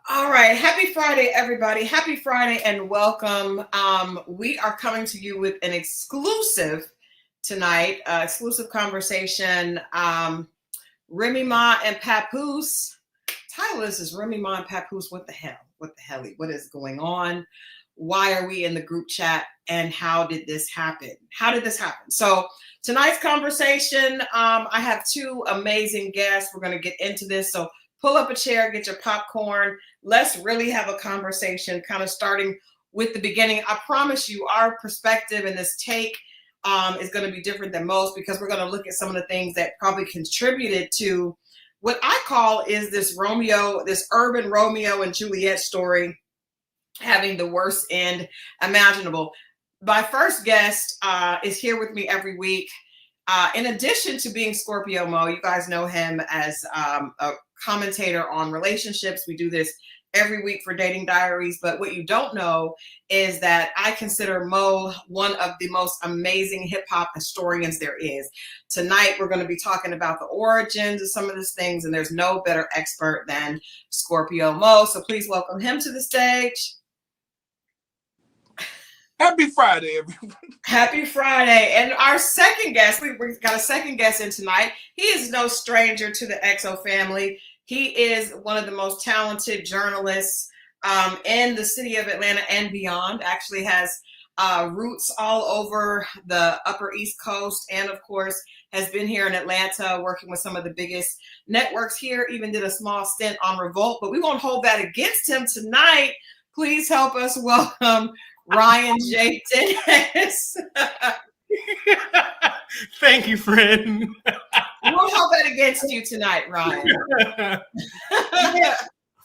All right. Happy Friday, everybody. Happy Friday and welcome. We are coming to you with an exclusive tonight, exclusive conversation. Remy Ma and Papoose. Title of this is Remy Ma and Papoose. What the hell? What the hell? What is going on? Why are we in the group chat? And how did this happen? How did this happen? So tonight's conversation, I have two amazing guests. We're going to get into this. So pull up a chair, get your popcorn. Let's really have a conversation, kind of starting with the beginning. I promise you, our perspective and this take is going to be different than most because we're going to look at some of the things that probably contributed to what I call is this urban Romeo and Juliet story having the worst end imaginable. My first guest is here with me every week. In addition to being Scorpio Mo, you guys know him as a commentator on relationships. We do this every week for Dating Diaries. But what you don't know is that I consider Mo one of the most amazing hip hop historians there is. Tonight, we're going to be talking about the origins of some of these things, and there's no better expert than Scorpio Mo. So please welcome him to the stage. Happy Friday, everyone. Happy Friday. And our second guest, we've got a second guest in tonight. He is no stranger to the XO family. He is one of the most talented journalists in the city of Atlanta and beyond. Actually has roots all over the Upper East Coast and, of course, has been here in Atlanta working with some of the biggest networks here, even did a small stint on Revolt. But we won't hold that against him tonight. Please help us welcome Ryan J. Dennis. Thank you, friend. We'll hold that against you tonight, Ryan.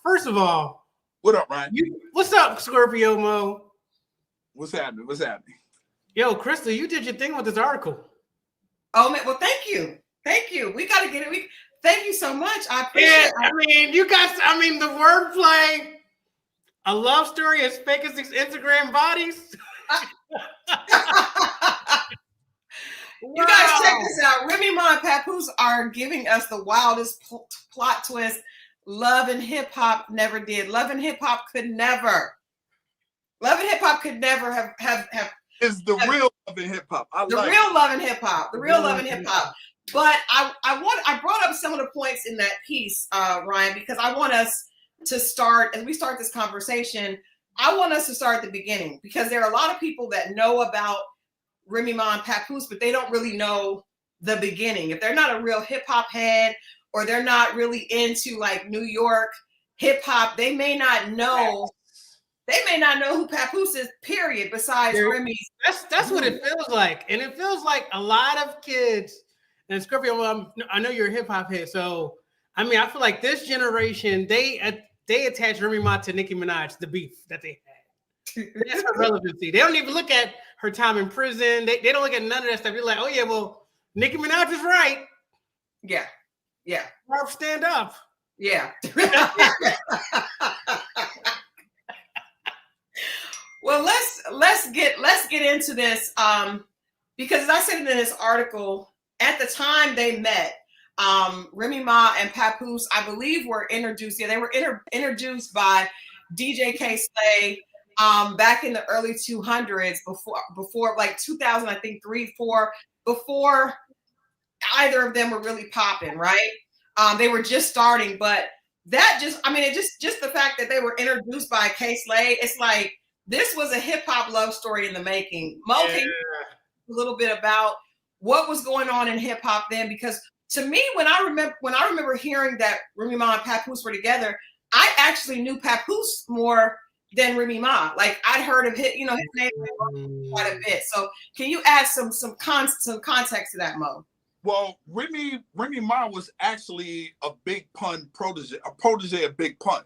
First of all, what up, Ryan? What's up, Scorpio Mo? What's happening? What's happening? Yo, Krista, you did your thing with this article. Oh man, well, thank you. Thank you. We got to get it. Thank you so much. I appreciate it. I mean, the wordplay. A love story as fake as these Instagram bodies. You guys check this out. Remy Ma and Papoose are giving us the wildest plot twist. Love and hip hop never did. Love and hip hop could never. Love and hip hop could never have. It's the real love and hip hop. The real love and hip hop. The real love and hip hop. But I brought up some of the points in that piece, Ryan, because I want us to start, as we start this conversation, I want us to start at the beginning because there are a lot of people that know about Remy Ma and Papoose, but they don't really know the beginning. If they're not a real hip hop head or they're not really into like New York hip hop, they may not know who Papoose is, period, besides Remy. That's what it feels like. And it feels like a lot of kids, and Scorpio, I know you're a hip hop head, so I mean, I feel like this generation, they attach Remy Ma to Nicki Minaj, the beef that they had. That's her relevancy. They don't even look at her time in prison. They don't look at none of that stuff. They're like, oh yeah, well, Nicki Minaj is right. Yeah. Yeah. Marv, stand up. Yeah. Well, let's get into this. Because as I said in this article, at the time they met, Remy Ma and Papoose, I believe, were introduced. Yeah, they were introduced by DJ K Slay back in the early 200s, before like 2000, I think 3, 4, before either of them were really popping, right? They were just starting, but that just the fact that they were introduced by K Slay, it's like this was a hip hop love story in the making. Mo, can you a little bit about what was going on in hip hop then? Because to me, when I remember hearing that Remy Ma and Papoose were together, I actually knew Papoose more than Remy Ma. Like I'd heard of his name quite a bit. So can you add some context to that, Mo? Well, Remy Ma was actually a Big Pun protege, a protege of Big Pun.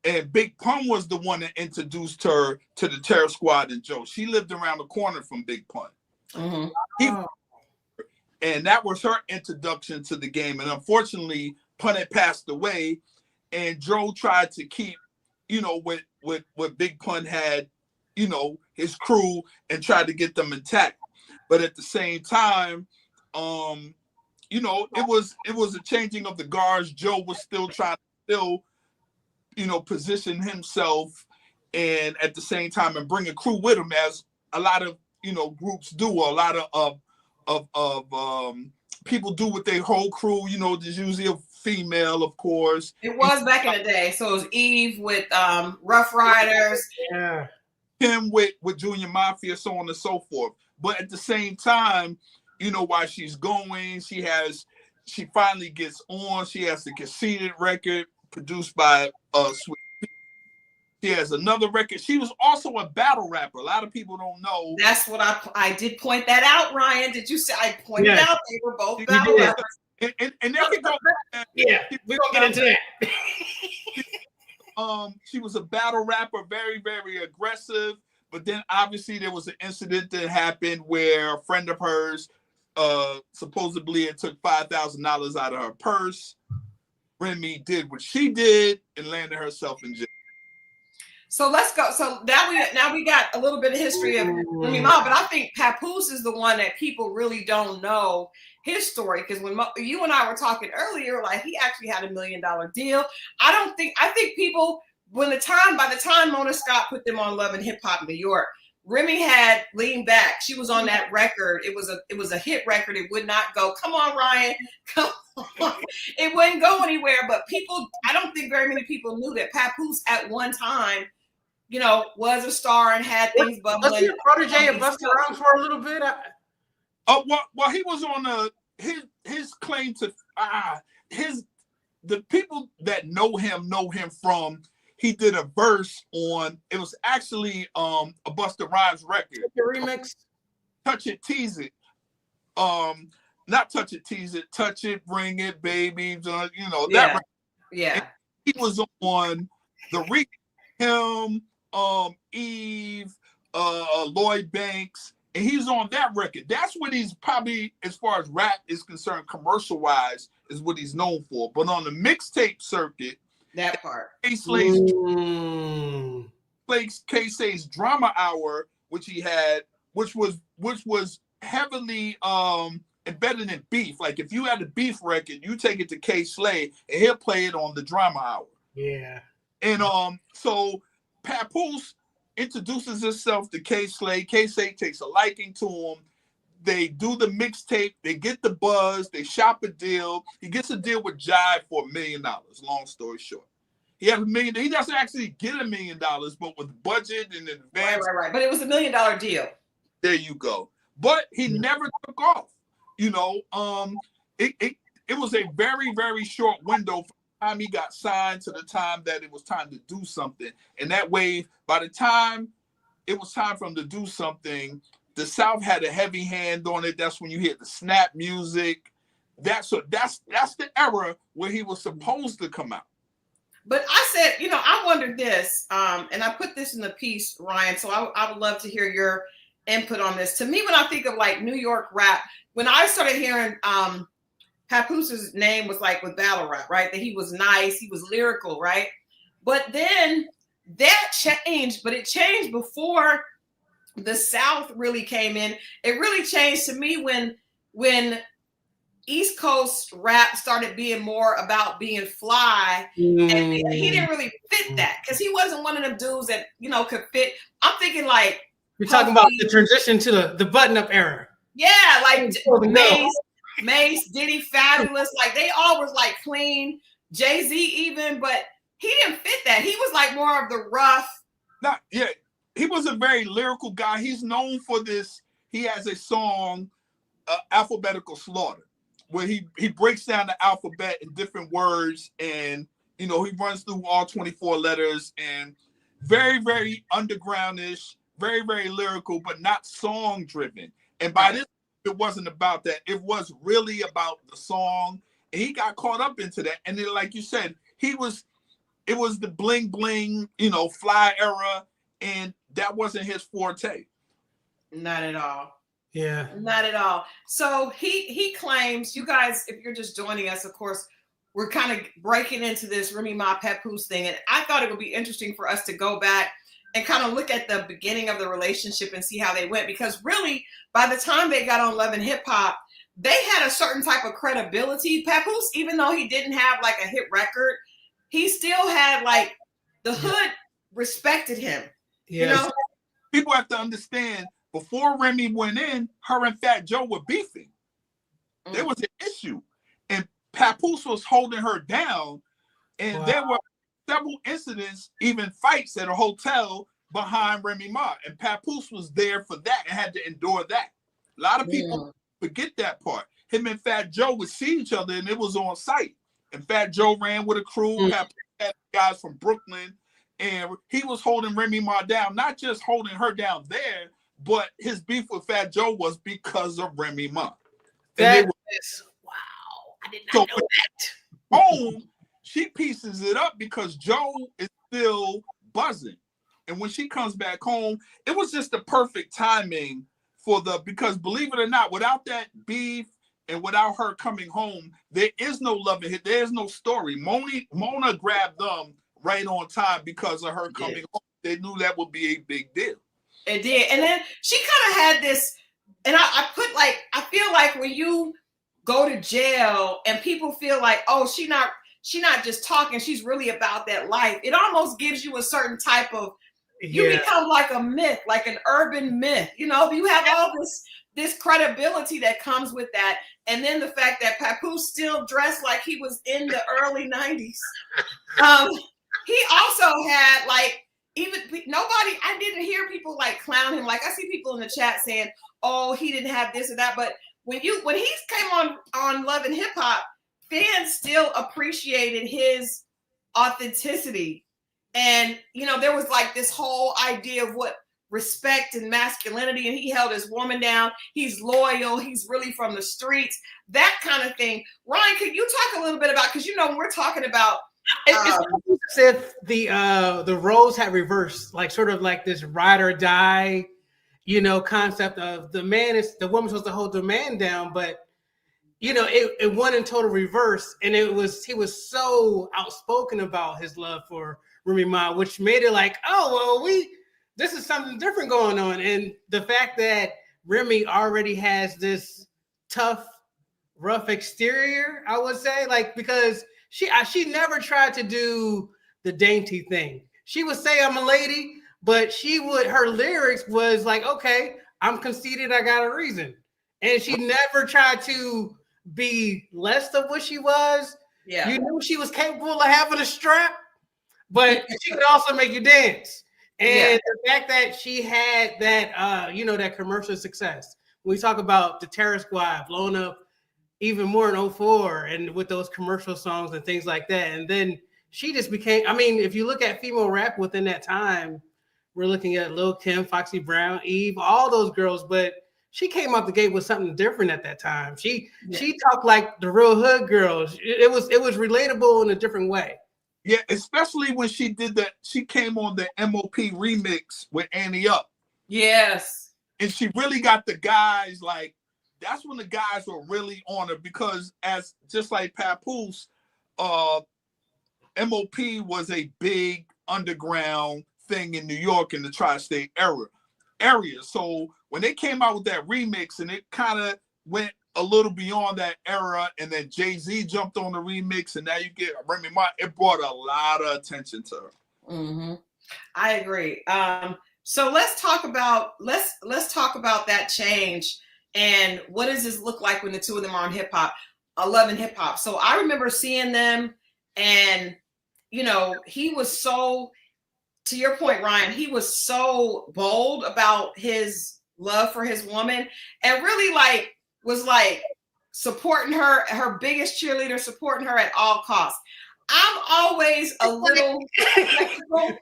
And Big Pun was the one that introduced her to the Terror Squad and Joe. She lived around the corner from Big Pun. Mm-hmm. And that was her introduction to the game. And unfortunately, Pun had passed away, and Joe tried to keep, what Big Pun had, his crew, and tried to get them intact. But at the same time, it was a changing of the guards. Joe was still trying to position himself, and at the same time, and bring a crew with him, as a lot of groups do, or a lot of people do with their whole crew. There's usually a female, of course. It was back in the day. So it was Eve with Rough Riders. Yeah. Him with Junior Mafia, so on and so forth. But at the same time, while she's going, she finally gets on. She has the Conceited record produced by Sweet. She has another record. She was also a battle rapper. A lot of people don't know. That's what I did point that out, Ryan. Did you say I pointed out they were both battle rappers? And they can go. Yeah, we're gonna get into that. She was a battle rapper, very, very aggressive. But then obviously there was an incident that happened where a friend of hers, supposedly it took $5,000 out of her purse. Remy did what she did and landed herself in jail. So let's go. So now we got a little bit of history of Remy Ma, but I think Papoose is the one that people really don't know his story, because when you and I were talking earlier, like, he actually had $1 million deal. I think people, by the time Mona Scott put them on Love and Hip Hop New York, Remy had Lean Back. She was on that record. It was a hit record. It would not go. Come on, Ryan. Come on. It wouldn't go anywhere. But I don't think very many people knew that Papoose at one time, was a star and had things bubbling. Was he a protege of Busta Rhymes for a little bit? Well, he was on his claim to the people that know him from. He did a verse on. It was actually a Busta Rhymes record. The remix. Touch It, Tease It. Not Touch It, Tease It. Touch It, Bring It, Baby. That. Record. Yeah. And he was on the remix. Him. Eve, Lloyd Banks, and he's on that record. That's what he's probably, as far as rap is concerned, commercial wise, is what he's known for. But on the mixtape circuit, that part, K-Slay's Drama Hour, which he had, which was heavily embedded in beef. Like, if you had a beef record, you take it to K-Slay and he'll play it on the Drama Hour. Yeah. And so Papoose introduces himself to K-Slay. K-Slay takes a liking to him. They do the mixtape. They get the buzz. They shop a deal. He gets a deal with Jive for $1 million. Long story short, he has $1 million. He doesn't actually get $1 million, but with budget and advance. Right. But it was $1 million deal. There you go. But he never took off. It was a very, very short window from time he got signed to the time that it was time to do something. And that way, by the time it was time for him to do something, the South had a heavy hand on it. That's when you hear the snap music. That's the era where he was supposed to come out. But I said, I wondered this, and I put this in the piece, Ryan, so I would love to hear your input on this. To me, when I think of like New York rap, when I started hearing Papoose's name was like with battle rap, right? That he was nice, he was lyrical, right? But then that changed, but it changed before the South really came in. It really changed to me when East Coast rap started being more about being fly, and he didn't really fit that, because he wasn't one of them dudes that could fit. I'm thinking like, you're talking about the transition to the button-up era. Yeah, like Mace, Diddy, Fabulous, like they all was like clean. Jay-Z even, but he didn't fit that. He was like more of the rough. He was a very lyrical guy. He's known for this. He has a song, Alphabetical Slaughter, where he breaks down the alphabet in different words, and he runs through all 24 letters, and very, very undergroundish, very, very lyrical, but not song driven. And by this, it wasn't about that. It was really about the song, and he got caught up into that. And then, like you said, it was the bling bling, fly era, and that wasn't his forte. Not at all. Yeah. Not at all. So he claims, you guys, if you're just joining us, of course, we're kind of breaking into this Remy Ma Papoose thing. And I thought it would be interesting for us to go back and kind of look at the beginning of the relationship and see how they went. Because really, by the time they got on Love and Hip Hop, they had a certain type of credibility. Papoose, even though he didn't have like a hit record, he still had like the hood respected him. Yes. You know, people have to understand, before Remy went in, her and Fat Joe were beefing. There was an issue, and Papoose was holding her down, and there were several incidents, even fights at a hotel behind Remy Ma, and Papoose was there for that and had to endure that. A lot of people forget that part. Him and Fat Joe would see each other, and it was on site. And Fat Joe ran with a crew, had guys from Brooklyn, and he was holding Remy Ma down, not just holding her down there, but his beef with Fat Joe was because of Remy Ma. Wow, I did not know that. Home, she pieces it up because Joe is still buzzing. And when she comes back home, it was just the perfect timing because believe it or not, without that beef and without her coming home, there is no love in it. There's no story. Mona grabbed them right on time because of her coming home. They knew that would be a big deal. It did. And then she kind of had this, and I feel like when you go to jail and people feel like, oh, she not just talking, she's really about that life. It almost gives you a certain type of, you become like a myth, like an urban myth. You know, you have all this credibility that comes with that. And then the fact that Papoose still dressed like he was in the early 90s. He also had like, I didn't hear people like clown him. Like I see people in the chat saying, oh, he didn't have this or that. But when he came on Love and Hip Hop, fans still appreciated his authenticity. And, you know, there was like this whole idea of what respect and masculinity, and he held his woman down. He's loyal. He's really from the streets, that kind of thing. Ryan, could you talk a little bit about, because, you know, when we're talking about, it's almost as if the roles had reversed, like sort of like this ride or die, you know, concept of the woman's supposed to hold the man down, but you know, it went in total reverse, and he was so outspoken about his love for Remy Ma, which made it like, oh well, this is something different going on. And the fact that Remy already has this tough, rough exterior, I would say, like, because she never tried to do the dainty thing. She would say, I'm a lady, but her lyrics was like, okay, I'm conceited, I got a reason. And she never tried to be less of what she was. Yeah. You knew she was capable of having a strap, but she could also make you dance. And the fact that she had that, you know, that commercial success. When we talk about the Terror Squad blowing up even more in 2004 and with those commercial songs and things like that. And then she just became, I mean, if you look at female rap within that time, we're looking at Lil' Kim, Foxy Brown, Eve, all those girls, but she came out the gate with something different at that time. She talked like the real hood girls. It was relatable in a different way. Yeah, especially when she came on the MOP remix with Annie Up. Yes. And she really got the guys, like, that's when the guys were really on her, because just like Papoose, MOP was a big underground thing in New York in the tri-state area. So when they came out with that remix, and it kind of went a little beyond that era, and then Jay-Z jumped on the remix, and now you get Remy Ma, it brought a lot of attention to her. Mm-hmm. I agree. So let's talk about that change, and what does this look like when the two of them are on hip hop, Love and Hip Hop. So I remember seeing them, and you know, he was so, to your point, Ryan, he was so bold about his love for his woman, and really was supporting her biggest cheerleader, supporting her at all costs. I'm always a little skeptical,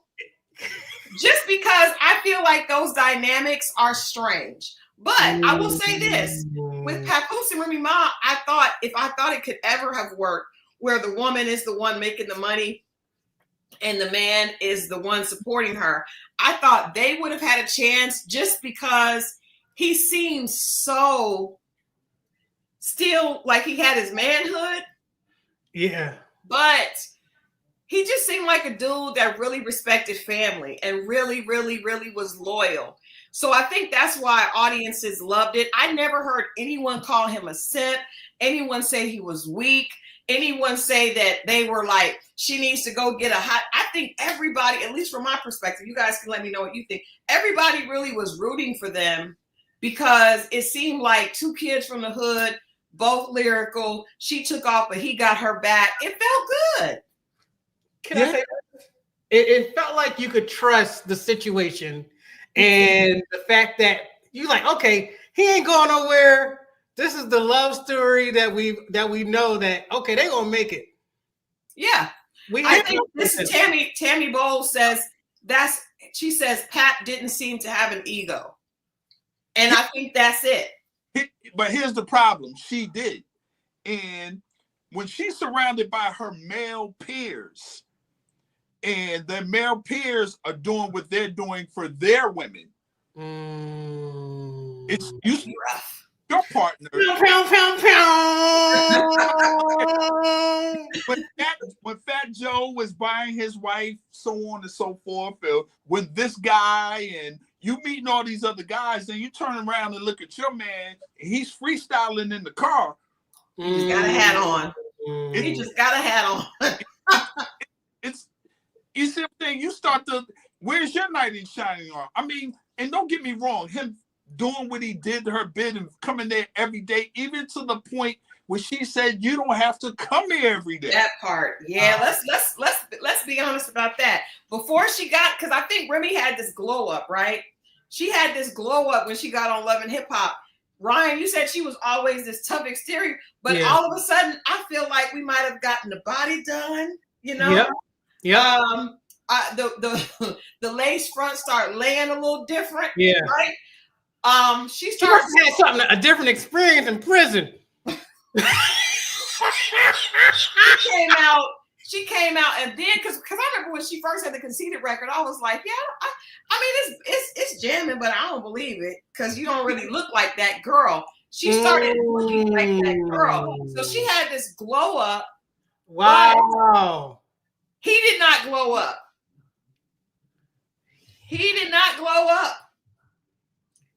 just because I feel like those dynamics are strange. But I will say this, with Papoose and Remy Ma, I thought it could ever have worked where the woman is the one making the money and the man is the one supporting her, I thought they would have had a chance, just because he seems so still like he had his manhood. Yeah. But he just seemed like a dude that really respected family and really, really, really was loyal. So I think that's why audiences loved it. I never heard anyone call him a simp, anyone say he was weak, anyone say that they were like, she needs to go get a hot. I think everybody, at least from my perspective, you guys can let me know what you think. Everybody really was rooting for them because it seemed like two kids from the hood, both lyrical. She took off, but he got her back. It felt good. Can I say that? It felt like you could trust the situation and the fact that you like, okay, he ain't going nowhere. This is the love story that we know that, okay, they're going to make it. Yeah. I think this is Tammy Bowles says she says Pat didn't seem to have an ego. And I think that's it. But here's the problem. She did. And when she's surrounded by her male peers, and their male peers are doing what they're doing for their women, it's usually rough. Your partner. when Fat Joe was buying his wife, so on and so forth, when this guy and you meeting all these other guys, then you turn around and look at your man, he's freestyling in the car. He just got a hat on. He just got a hat on. It's you see what I'm saying? You start to, where's your knight in shining armor? I mean, and don't get me wrong, him doing what he did to her bid and coming there every day, even to the point where she said, "You don't have to come here every day." That part, yeah. Let's be honest about that. Before she got, because I think Remy had this glow up, right? She had this glow up when she got on Love and Hip Hop. Ryan, you said she was always this tough exterior, but all of a sudden, I feel like we might have gotten the body done. You know, the lace front start laying a little different. Yeah, right. She started had something, a different experience in prison. She came out, and then because I remember when she first had the Conceited record, I was like, yeah, I mean it's jamming, but I don't believe it because you don't really look like that girl. She started looking like that girl, so she had this glow up. Wow. He did not glow up. He did not glow up.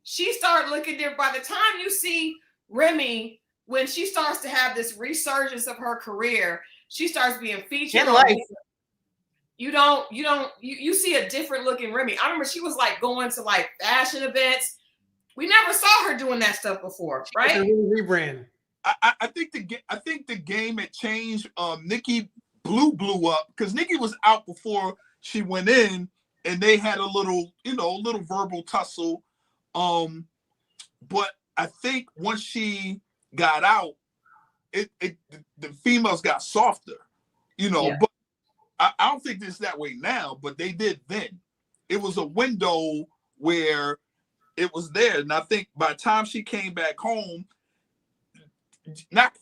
She started looking different. By the time you see Remy, when she starts to have this resurgence of her career, she starts being featured. You see a different looking Remy. I remember she was like going to like fashion events. We never saw her doing that stuff before, right? Rebrand. I think the game had changed. Nikki blew up because Nikki was out before she went in, and they had a little verbal tussle. But I think once she got out, the females got softer, but I don't think it's that way now, but they did then. It was a window where it was there. And I think by the time she came back home,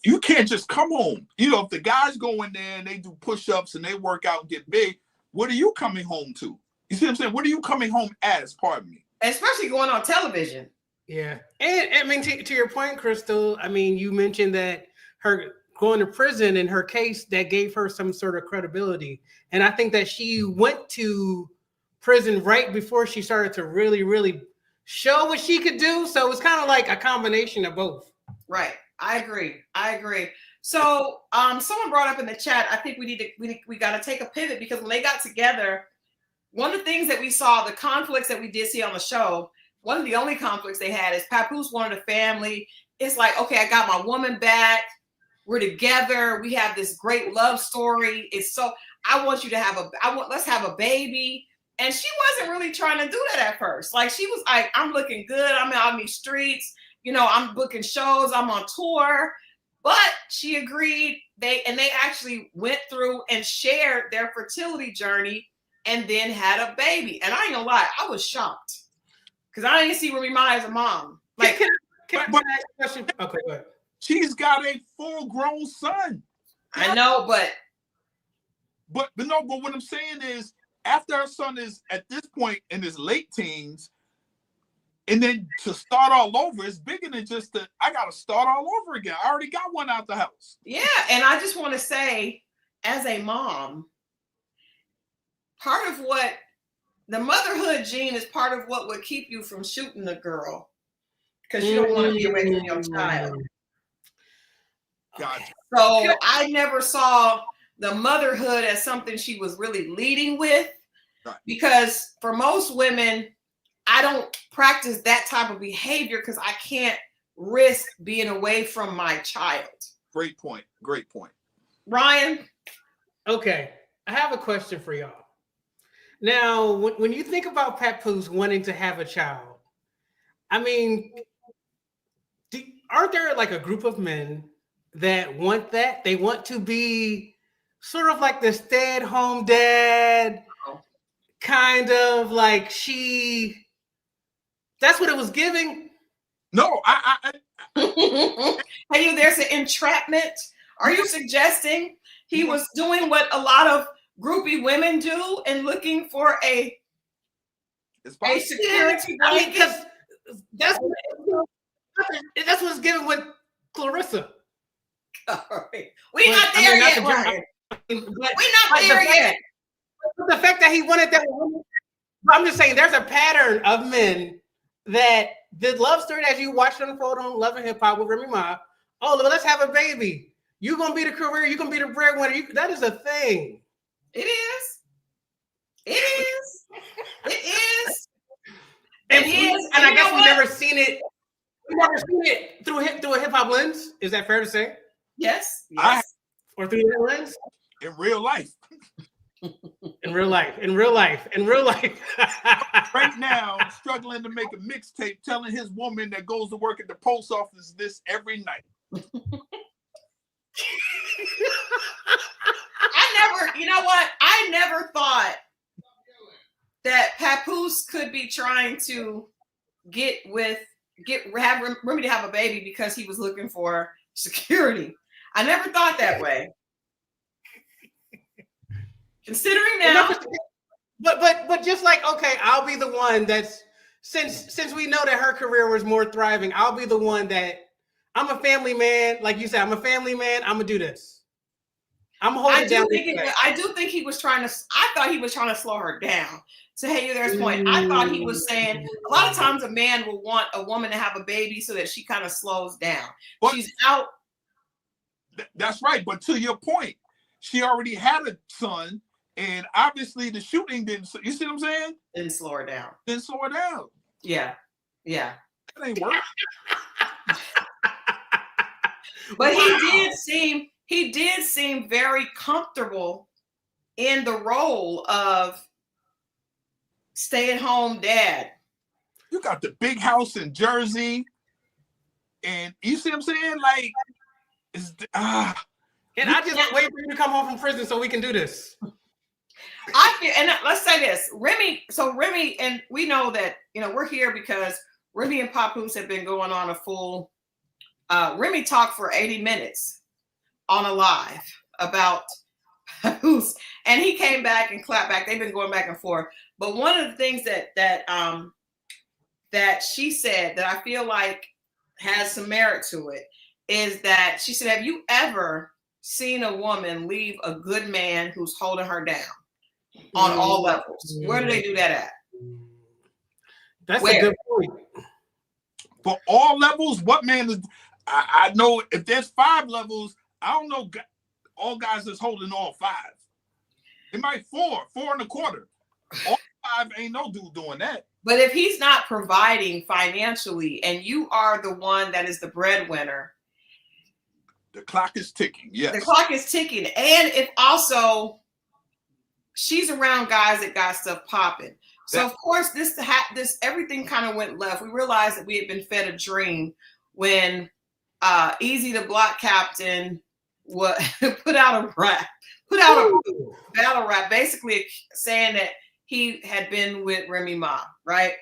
you can't just come home. If the guys go in there and they do push-ups and they work out and get big, what are you coming home to? You see what I'm saying? What are you coming home as? Pardon me. Especially going on television. Yeah. And I mean, to your point, Crystal, I mean, you mentioned that her going to prison in her case, that gave her some sort of credibility. And I think that she went to prison right before she started to really, really show what she could do. So it's kind of like a combination of both. Right. I agree. So someone brought up in the chat, I think we got to take a pivot because when they got together, one of the things that we saw, the conflicts that we did see on the show, one of the only conflicts they had is Papoose wanted a family. It's like, okay, I got my woman back. We're together. We have this great love story. I want you to let's have a baby. And she wasn't really trying to do that at first. Like she was like, I'm looking good. I'm out in these streets. I'm booking shows. I'm on tour. But she agreed. They actually went through and shared their fertility journey and then had a baby. And I ain't gonna lie, I was shocked. Because I didn't see Remy Ma as a mom. Like, can I ask a question? Okay, go ahead. She's got a full-grown son. I know, but what I'm saying is, after her son is at this point in his late teens, and then to start all over, it's bigger than just I got to start all over again. I already got one out the house. Yeah, and I just want to say, as a mom, part of what the motherhood gene is part of what would keep you from shooting the girl because you don't want to be away from your child. Gotcha. So I never saw the motherhood as something she was really leading with. Right. Because for most women, I don't practice that type of behavior because I can't risk being away from my child. Great point. Great point. Ryan? Okay, I have a question for y'all. Now, when you think about Papoose wanting to have a child, I mean, aren't there like a group of men that want that? They want to be sort of like the stay-at-home dad, kind of like that's what it was giving. No, Hey, there's an entrapment. Are you suggesting he was doing what a lot of groupie women do and looking for a security blanket? Because that's what's given with Clarissa. We're not there yet, Ryan. We're not there yet. But the fact that he wanted that, I'm just saying there's a pattern of men that the love story that you watched unfold on Love and Hip Hop with Remy Ma. Oh, let's have a baby. You're gonna be the career. You're gonna be the breadwinner. That is a thing. It is. It is. It is. And I guess we've never seen it. We've never seen it through a hip hop lens. Is that fair to say? Yes. Yes. Or through that lens? In real life. In real life. Right now, struggling to make a mixtape, telling his woman that goes to work at the post office this every night. I never thought that Papoose could be trying to have Remy to have a baby because he was looking for security. I never thought that way. Considering now, but just like, okay, I'll be the one that's since we know that her career was more thriving, I'll be the one that I'm a family man. Like you said, I'm a family man. I'm gonna do this. I'm holding down. I do think he was trying to. I thought he was trying to slow her down. To There's point. I thought he was saying a lot of times a man will want a woman to have a baby so that she kind of slows down. But she's out. That's right. But to your point, she already had a son. And obviously the shooting didn't, you see what I'm saying? Didn't slow her down. Yeah. That ain't work. But he did seem very comfortable in the role of stay-at-home dad. You got the big house in Jersey. And you see what I'm saying? Like, and I just wait for you to come home from prison so we can do this. And let's say this, Remy, and we know that, we're here because Remy and Papoose have been going on a full, Remy talked for 80 minutes on a live about Papoose, and he came back and clapped back. They've been going back and forth. But one of the things that she said that I feel like has some merit to it is that she said, have you ever seen a woman leave a good man who's holding her down? On all levels. Where do they do that at? That's a good point. For all levels, what man is? I know if there's 5 levels, I don't know all guys that's holding all 5. It might 4 and a quarter. All 5 ain't no dude doing that. But if he's not providing financially and you are the one that is the breadwinner, the clock is ticking. Yes. The clock is ticking. And if also she's around guys that got stuff popping. So of course this everything kind of went left. We realized that we had been fed a dream when Easy the Block Captain put out a battle rap, basically saying that he had been with Remy Ma, right?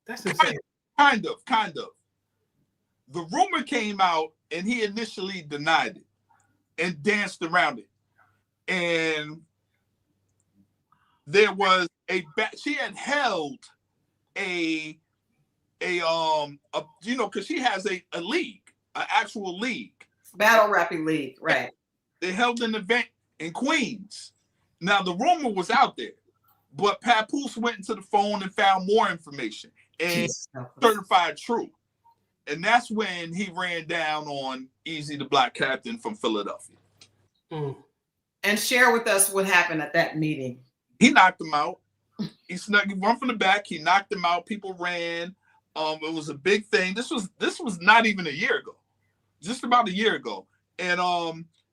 That's insane. Kind of. The rumor came out and he initially denied it and danced around it. And there was she had held because she has a league, an actual league. Battle rapping league, right. They held an event in Queens. Now the rumor was out there, but Papoose went into the phone and found more information and certified true. And that's when he ran down on Easy the Black Captain from Philadelphia. And And share with us what happened at that meeting. He knocked him out. He run from the back. He knocked him out. People ran. It was a big thing. This was not even a year ago, just about a year ago. And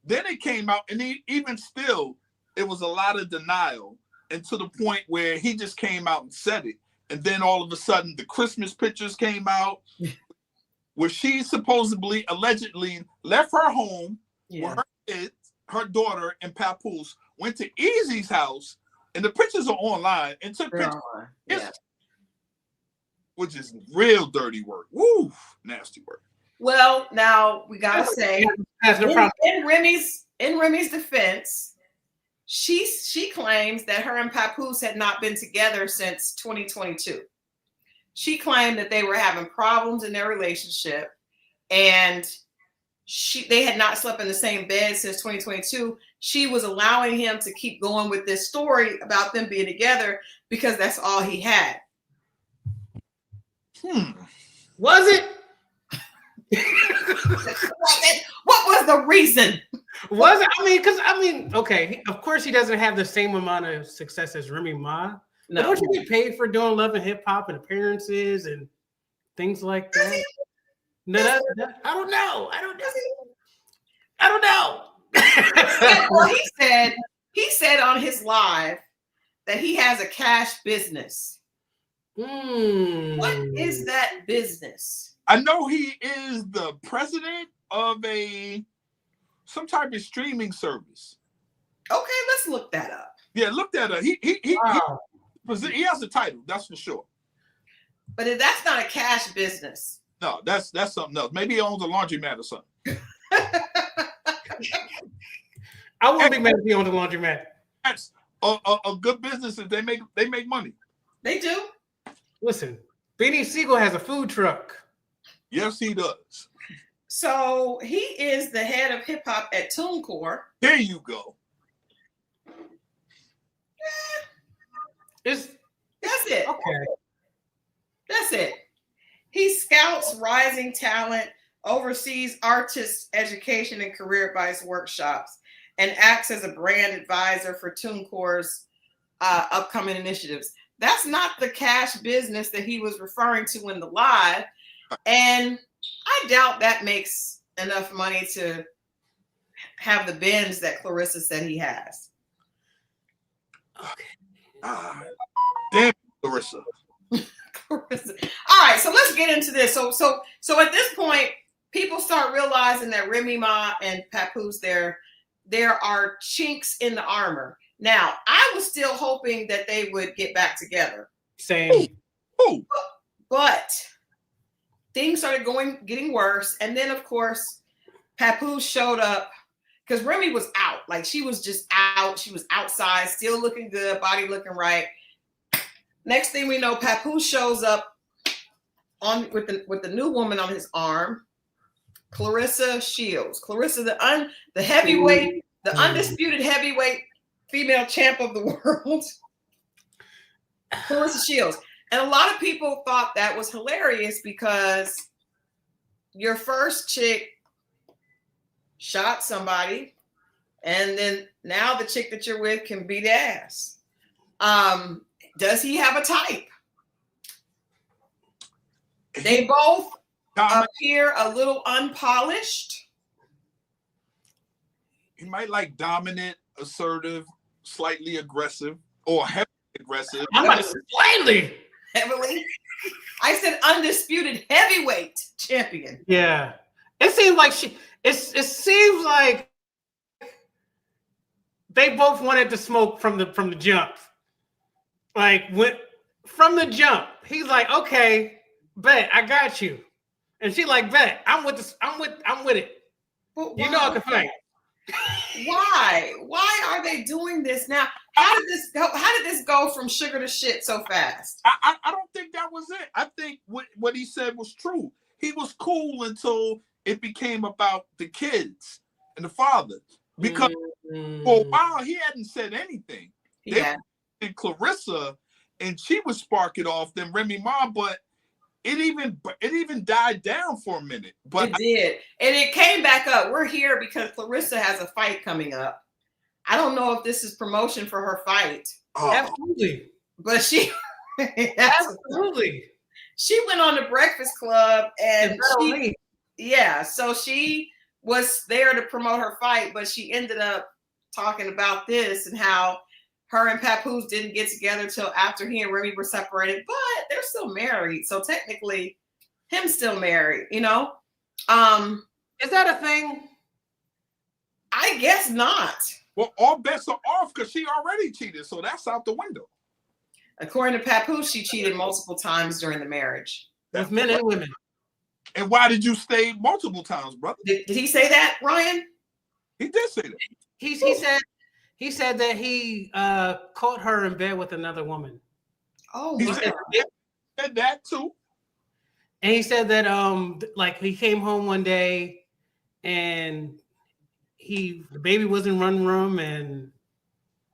then it came out, and even still, it was a lot of denial, and to the point where he just came out and said it. And then all of a sudden, the Christmas pictures came out, where she supposedly, allegedly, left her home with her kids, her daughter, and Papoose, went to Easy's house, and the pictures are online, and took pictures. Yeah. Which is real dirty work. Woo, nasty work. Well, now we gotta say, in Remy's defense, she claims that her and Papoose had not been together since 2022. She claimed that they were having problems in their relationship, and they had not slept in the same bed since 2022. She was allowing him to keep going with this story about them being together because that's all he had. Was it? What was the reason? Was it? I mean, okay. Of course, he doesn't have the same amount of success as Remy Ma. No. But don't you get paid for doing Love and Hip Hop and appearances and things like that? No, I don't know. Well, he said on his live that he has a cash business. What is that business? I know he is the president of some type of streaming service. Okay, let's look that up. Yeah, look that up. He has a title, that's for sure. But that's not a cash business. No, that's something else. Maybe he owns a laundromat or something. I wouldn't be mad if he owned a laundromat. That's a good business. If they make money. They do. Listen, Beanie Siegel has a food truck. Yes, he does. So he is the head of hip hop at TuneCore. There you go. That's it. Okay. That's it. He scouts rising talent, oversees artists' education and career advice workshops, and acts as a brand advisor for TuneCore's upcoming initiatives. That's not the cash business that he was referring to in the live. And I doubt that makes enough money to have the bins that Clarissa said he has. Okay. Damn, Clarissa. Clarissa. All right, so let's get into this. So at this point, people start realizing that Remy Ma and Papoose, there are chinks in the armor. Now, I was still hoping that they would get back together. Same. Ooh. But things started getting worse. And then, of course, Papoose showed up because Remy was out. Like, she was just out. She was outside, still looking good, body looking right. Next thing we know, Papoose shows up with the new woman on his arm, Clarissa Shields. Clarissa, the heavyweight, the undisputed heavyweight female champ of the world. Clarissa Shields. And a lot of people thought that was hilarious because your first chick shot somebody, and then now the chick that you're with can beat ass. Does he have a type? They both appear a little unpolished. He might like dominant, assertive, slightly aggressive, or heavily aggressive. I'm about to say slightly. Heavily. I said undisputed heavyweight champion. Yeah. It seems like it seems like they both wanted to smoke from the jump. Like from the jump, he's like, okay, bet I got you. And she like, bet I'm with it. You know I can fight. Why are they doing this now? How did this go from sugar to shit so fast? I don't think that was it. I think what he said was true. He was cool until it became about the kids and the father. Because for a while he hadn't said anything. Yeah. And Clarissa, and she would spark it off, then Remy Ma, but it even died down for a minute. But it did. And it came back up. We're here because Clarissa has a fight coming up I don't know if this is promotion for her fight, Absolutely. but she Absolutely. she went on the Breakfast Club and she so she was there to promote her fight, but she ended up talking about this and how her and Papoose didn't get together till after he and Remy were separated, but they're still married. So technically, him's still married, you know? Is that a thing? I guess not. Well, all bets are off because she already cheated, so that's out the window. According to Papoose, she cheated multiple times during the marriage. With men and women. And why did you stay multiple times, brother? Did he say that, Ryan? He did say that. He said that he caught her in bed with another woman. Oh, He wow. said that too. And he said that like he came home one day and the baby was in one room and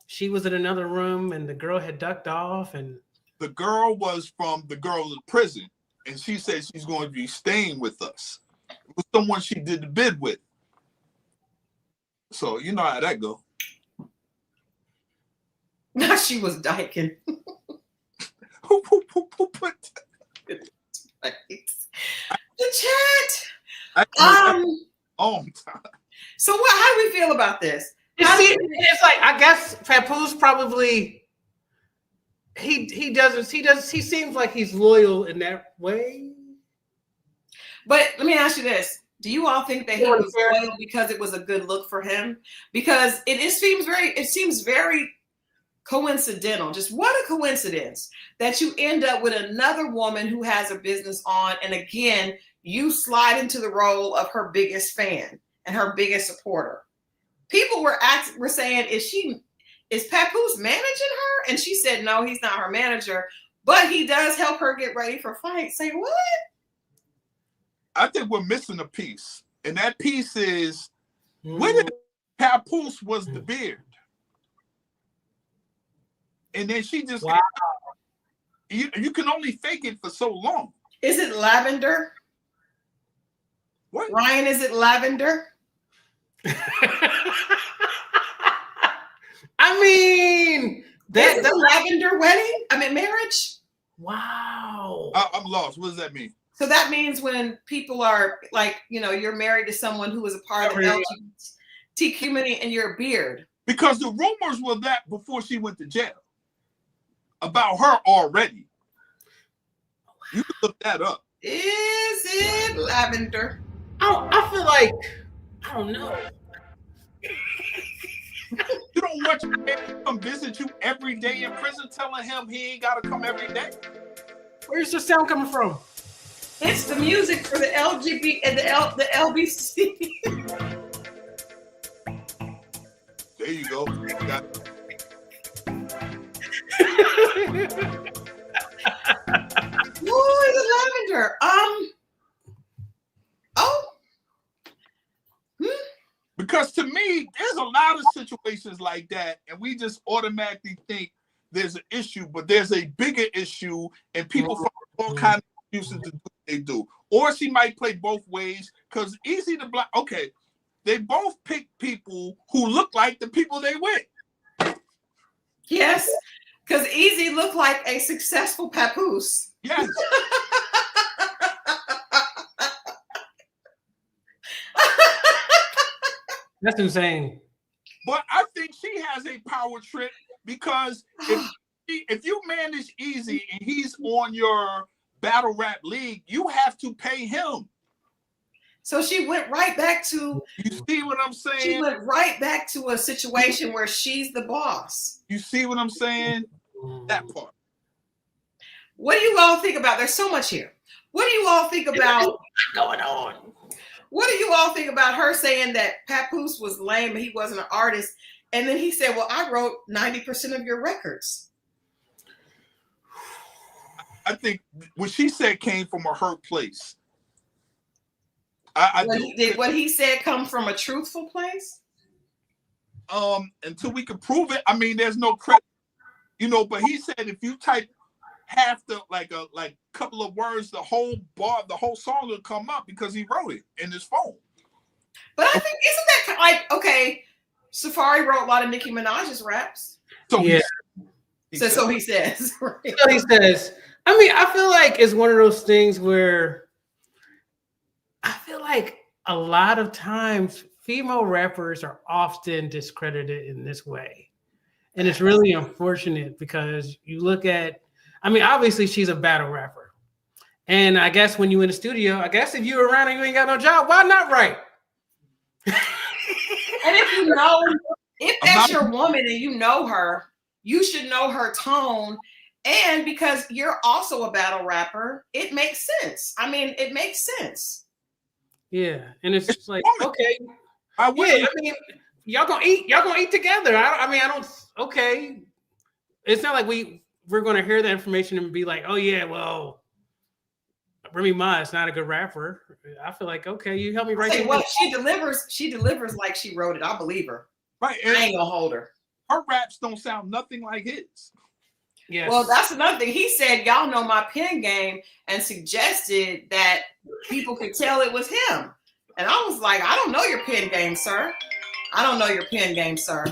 she was in another room and the girl had ducked off, and The girl was from the girls in prison, and she said she's going to be staying with us. It was someone she did the bid with. So you know how that go. Now she was dyking. Who put The chat. on time? So how do we feel about this? It's like, I guess Papoose probably he seems like he's loyal in that way. But let me ask you this. Do you all think that he was loyal because it was a good look for him? Because it seems very coincidental. Just what a coincidence that you end up with another woman who has a business on, and again, you slide into the role of her biggest fan and her biggest supporter. People were saying, is Papoose managing her? And she said, no, he's not her manager, but he does help her get ready for fight. Say what? I think we're missing a piece, and that piece is when did Papoose was the beard, and then she just you can only fake it for so long. Is it lavender? What? Ryan, is it lavender? I mean, that's a lavender wedding. I mean, marriage. Wow. I'm lost. What does that mean? So that means when people are like, you're married to someone who is a part of the LGBT community and you're a beard. Because the rumors were that before she went to jail about her already. You can look that up. Is it lavender? I feel like, I don't know. You don't want your man to come visit you every day in prison, telling him he ain't got to come every day. Where's the sound coming from? It's the music for the LGBT and the LBC. There you go. Ooh, the lavender. Because to me, there's a lot of situations like that, and we just automatically think there's an issue, but there's a bigger issue, and people find all kinds of excuses to do what they do. Or she might play both ways, because easy to block. Okay, they both pick people who look like the people they with. Yes, because Easy looked like a successful Papoose. Yes. That's insane. But I think she has a power trip because if you manage Easy and he's on your battle rap league, you have to pay him. So she went right back to. You see what I'm saying? She went right back to a situation where she's the boss. You see what I'm saying? That part. What do you all think about? There's so much here. What do you all think about what's going on? What do you all think about her saying that Papoose was lame and he wasn't an artist? And then he said, well, I wrote 90% of your records. I think what she said came from a hurt place. Did what he said come from a truthful place? Until we can prove it. I mean, there's no credit, but he said if you type half the like couple of words, the whole song will come up because he wrote it in his phone. But I think isn't that like, okay, Safari wrote a lot of Nicki Minaj's raps. So Yeah. So he says. So he says. I mean, I feel like it's one of those things where I feel like a lot of times female rappers are often discredited in this way. And it's really unfortunate because you look at, I mean, obviously she's a battle rapper. And I guess when you in the studio, I guess if you're around and you ain't got no job, why not write? And if that's your woman and you know her, you should know her tone. And because you're also a battle rapper, it makes sense. I mean, it makes sense. Yeah. And it's just like, okay. I mean, y'all gonna eat together. I don't, okay. It's not like we're gonna hear that information and be like, oh yeah, well, Remy Ma is not a good rapper. I feel like, okay, you help me write it. Well, she delivers like she wrote it. I believe her. Right. I ain't gonna hold her. Her raps don't sound nothing like his. Yes. Well, that's another thing. He said, y'all know my pen game, and suggested that people could tell it was him. And I was like, I don't know your pen game, sir. I don't know your pen game, sir.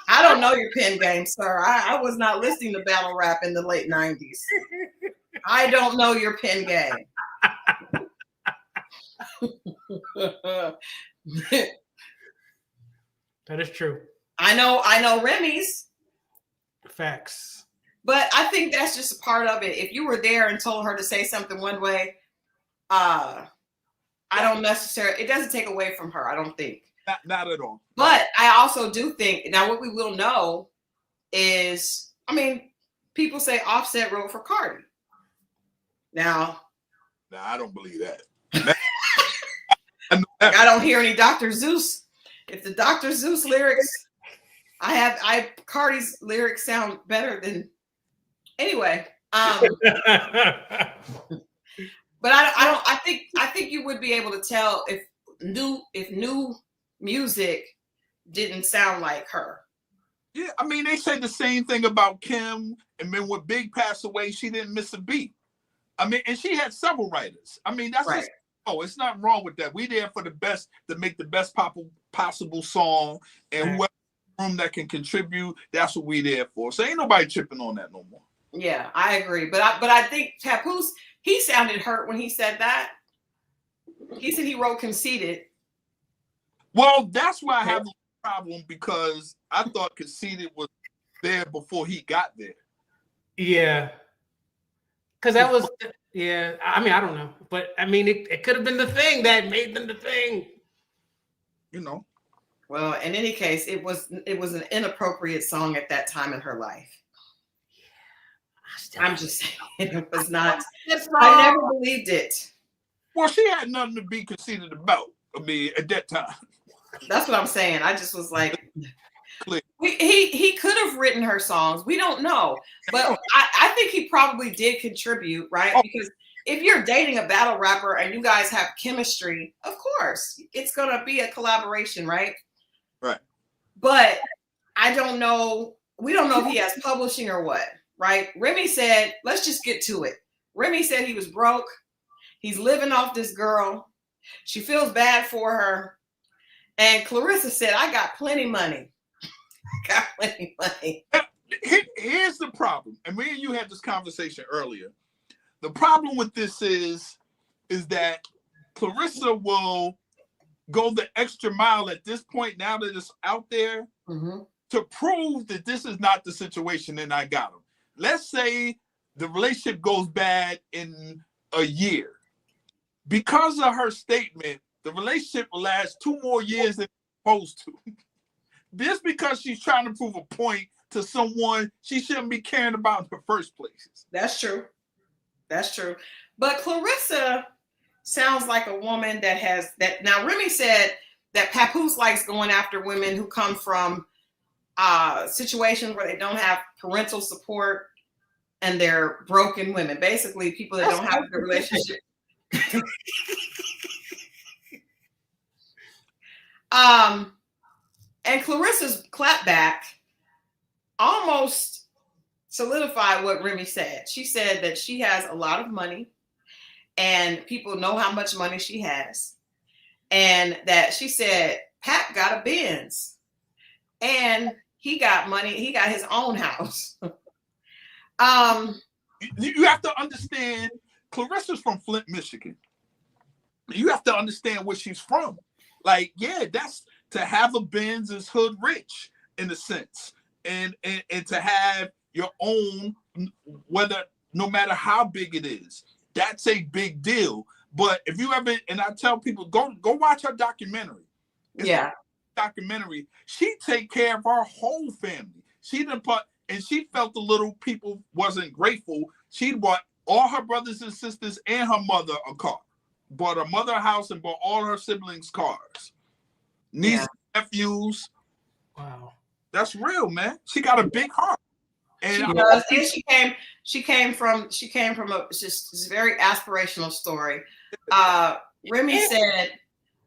I don't know your pen game, sir. I was not listening to battle rap in the late 90s. I don't know your pen game. That is true. I know Remy's. Facts. But I think that's just a part of it. If you were there and told her to say something one way, I don't necessarily, it doesn't take away from her, I don't think. Not at all. But I also do think, now what we will know is, I mean, people say Offset wrote for Cardi. Now. No, I don't believe that. I don't hear any Dr. Zeus. If the Dr. Zeus lyrics, Cardi's lyrics sound better than, anyway. But I think you would be able to tell if new music didn't sound like her. Yeah, I mean, they say the same thing about Kim, and then when Big passed away, she didn't miss a beat. I mean, and she had several writers. I mean, that's right. It's not wrong with that. We there for the best, to make the best possible song, and whoever room that can contribute, that's what we there for. So ain't nobody tripping on that no more. Yeah, I agree. But I think Papoose, he sounded hurt when he said that. He said he wrote Conceited. Well, that's why I have a problem, because I thought Conceited was there before he got there. Yeah. Because that was, yeah, I mean, I don't know. But, I mean, it could have been the thing that made them the thing. You know. Well, in any case, it was an inappropriate song at that time in her life. I'm just saying, it was not. I never believed it. Well, she had nothing to be conceited about. I mean, at that time. That's what I'm saying. I just was like, he could have written her songs. We don't know, but I think he probably did contribute, right? Because if you're dating a battle rapper and you guys have chemistry, of course, it's gonna be a collaboration, right? Right. But I don't know. We don't know if he has publishing or what. Right? Remy said, let's just get to it. Remy said he was broke. He's living off this girl. She feels bad for her. And Clarissa said, I got plenty money. Here's the problem. And me and you had this conversation earlier. The problem with this is that Clarissa will go the extra mile at this point, now that it's out there, to prove that this is not the situation and I got him. Let's say the relationship goes bad in a year. Because of her statement, the relationship will last 2 more years than it's supposed to. Just because she's trying to prove a point to someone she shouldn't be caring about in the first place. That's true. That's true. But Clarissa sounds like a woman that has that. Now, Remy said that Papoose likes going after women who come from situations where they don't have parental support and they're broken women, basically people that don't have a good relationship. And Clarissa's clapback almost solidified what Remy said. She said that she has a lot of money and people know how much money she has, and that she said Pap got a Benz, and he got money. He got his own house. You have to understand, Clarissa's from Flint, Michigan. You have to understand where she's from. Like, yeah, that's to have a Benz is hood rich in a sense, and to have your own, whether no matter how big it is, that's a big deal. But if you ever, and I tell people, go watch her documentary. It's a documentary. She take care of her whole family. She didn't put, and she felt the little people wasn't grateful. She bought all her brothers and sisters and her mother a car. Bought her mother a house and bought all her siblings cars. Nieces, nephews. Wow. That's real, man. She got a big heart. And she does. And she came from a just very aspirational story. Remy said,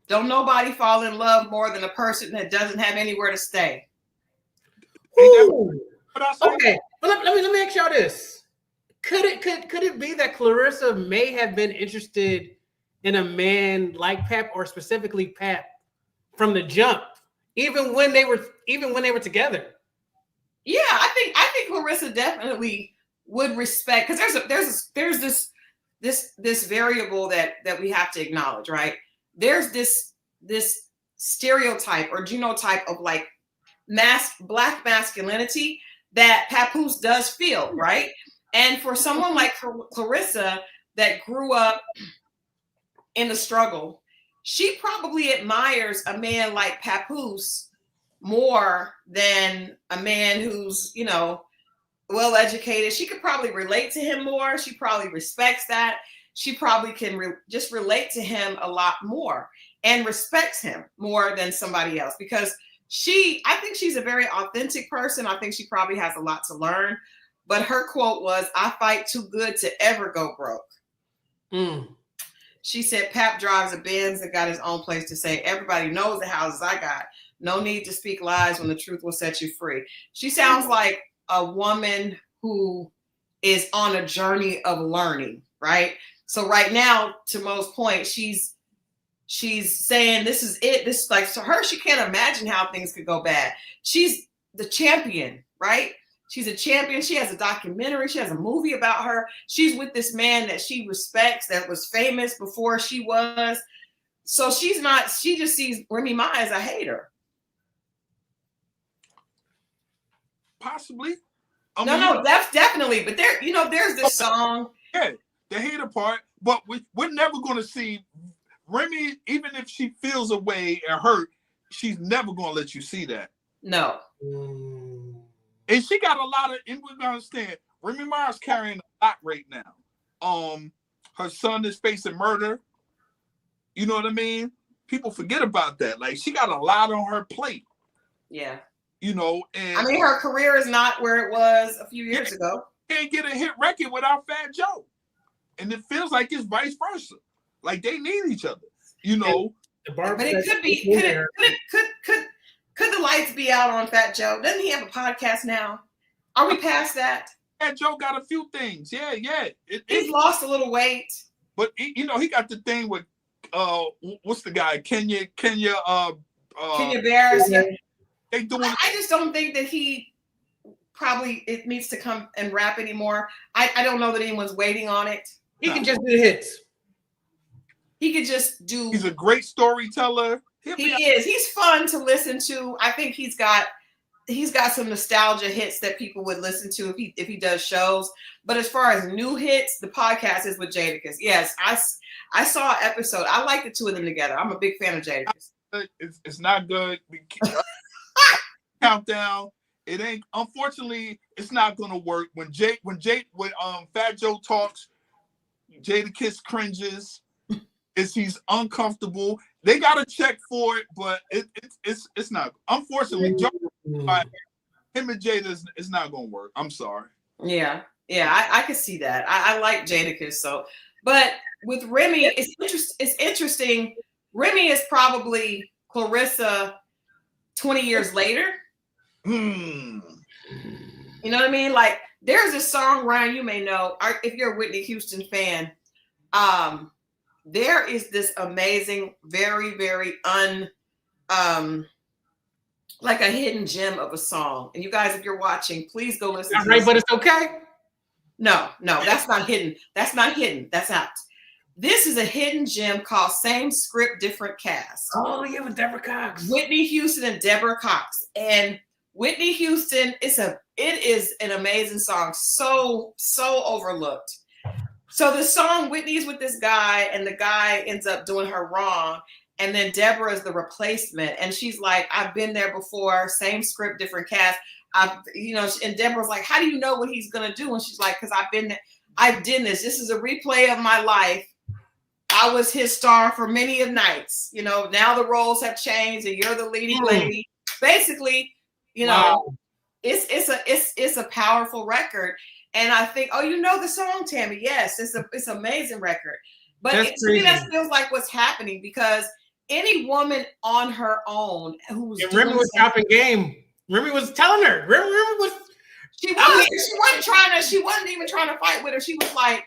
"Don't nobody fall in love more than a person that doesn't have anywhere to stay." Okay, but let me ask y'all this: could it be that Clarissa may have been interested in a man like Pap, or specifically Pap, from the jump, even when they were together? Yeah, I think Clarissa definitely would respect, because there's this variable that we have to acknowledge, right? There's this stereotype or genotype of like black masculinity that Papoose does feel, right? And for someone like Clarissa that grew up in the struggle, she probably admires a man like Papoose more than a man who's, well educated. She could probably relate to him more. She probably respects that. She probably can just relate to him a lot more and respects him more than somebody else, because I think she's a very authentic person. I think she probably has a lot to learn. But her quote was, "I fight too good to ever go broke." She said, "Pap drives a Benz and got his own place to stay. Everybody knows the houses I got. No need to speak lies when the truth will set you free." She sounds like a woman who is on a journey of learning, right? So right now, to Mo's point, she's saying this is it. This, like, to her, she can't imagine how things could go bad. She's the champion, right? She's a champion. She has a documentary. She has a movie about her. She's with this man that she respects, that was famous before she was. So she just sees Remy Ma as a hater. Possibly. No, that's definitely. But there's this song. Yeah, the hater part. But we're never going to see Remy, even if she feels a way and hurt, she's never going to let you see that. No. And she got a lot of, and we're going to understand, Remy Ma's carrying a lot right now. Her son is facing murder. You know what I mean? People forget about that. Like, she got a lot on her plate. Yeah. And I mean, her career is not where it was a few years ago. Can't get a hit record without Fat Joe. And it feels like it's vice versa. Like, they need each other, But it could be, could the lights be out on Fat Joe? Doesn't he have a podcast now? Are we past that? Fat Joe got a few things. Yeah. He's lost a little weight. But, he got the thing with, what's the guy? Kenya Barris. Yeah. They doing. I just don't think that he it needs to come and rap anymore. I don't know that anyone's waiting on it. He can just do the hits. He could just do. He's a great storyteller. He is. He's fun to listen to. I think he's got some nostalgia hits that people would listen to if he does shows. But as far as new hits, the podcast is with Jadakiss. Yes, I saw an episode. I like the two of them together. I'm a big fan of Jadakiss. It's not good. Countdown. It ain't. Unfortunately, it's not going to work. When Fat Joe talks, Jadakiss cringes. He's uncomfortable. They got to check for it, but it's not. Unfortunately, Joe, him and Jada is not going to work. I'm sorry. Yeah, I can see that. I like Jadakiss, so. But with Remy, it's interesting. Remy is probably Clarissa 20 years later. You know what I mean? Like, there's a song, Ryan, you may know, if you're a Whitney Houston fan. There is this amazing, very, very like a hidden gem of a song. And you guys, if you're watching, please go listen to Right, this. but it's okay. No, that's not hidden. That's not hidden. That's out. This is a hidden gem called Same Script, Different Cast. Oh, yeah, with Deborah Cox. Whitney Houston and Deborah Cox. And Whitney Houston, it is an amazing song. So overlooked. So the song, Whitney's with this guy, and the guy ends up doing her wrong. And then Deborah is the replacement. And she's like, I've been there before, same script, different cast. And Deborah's like, how do you know what he's gonna do? And she's like, because I've been there, I've done this. This is a replay of my life. I was his star for many of nights. Now the roles have changed and you're the leading lady. Basically, Wow. it's a powerful record. And I think, the song, Tammy. Yes, it's an amazing record. But to me, that feels like what's happening, because any woman on her own who's Remy was dropping game. Remy was telling her. Remy was. She wasn't even trying to fight with her. She was like,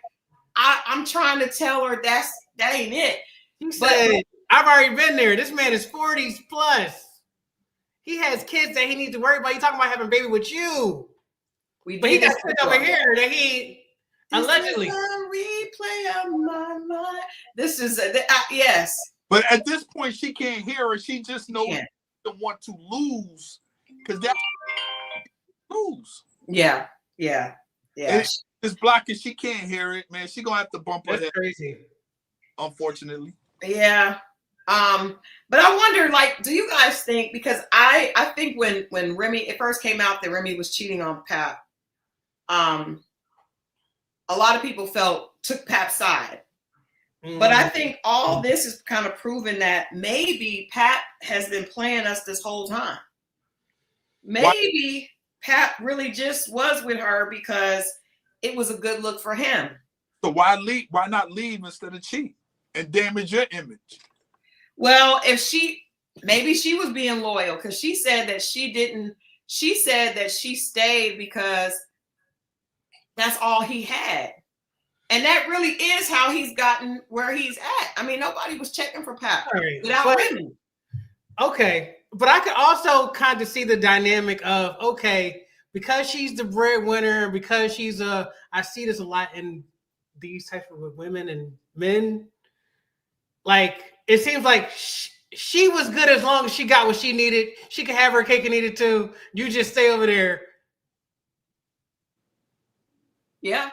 I'm trying to tell her that ain't it. She said, I've already been there. This man is 40s plus. He has kids that he needs to worry about. He's talking about having a baby with you. But he got shit over here that he allegedly. This is a replay of my life. This is yes. But at this point, she can't hear her. She just knows to want to lose, because that's lose. Yeah. It's blocking. She can't hear it, man. She gonna have to bump her head. Crazy. Unfortunately. Yeah. But I wonder, like, do you guys think, because I think when Remy, it first came out that Remy was cheating on Pap, a lot of people took Pap's side. But I think all this is kind of proving that maybe Pap has been playing us this whole time. Maybe Pap really just was with her because it was a good look for him. So why leave? Why not leave instead of cheat and damage your image? Well, maybe she was being loyal, because she said that she didn't. She said that she stayed because that's all he had. And that really is how he's gotten where he's at. I mean, nobody was checking for Pap without Remy. Okay. But I could also kind of see the dynamic of, okay, because she's the breadwinner, because I see this a lot in these types of women and men. Like, it seems like she was good as long as she got what she needed. She could have her cake and eat it too. You just stay over there. Yeah.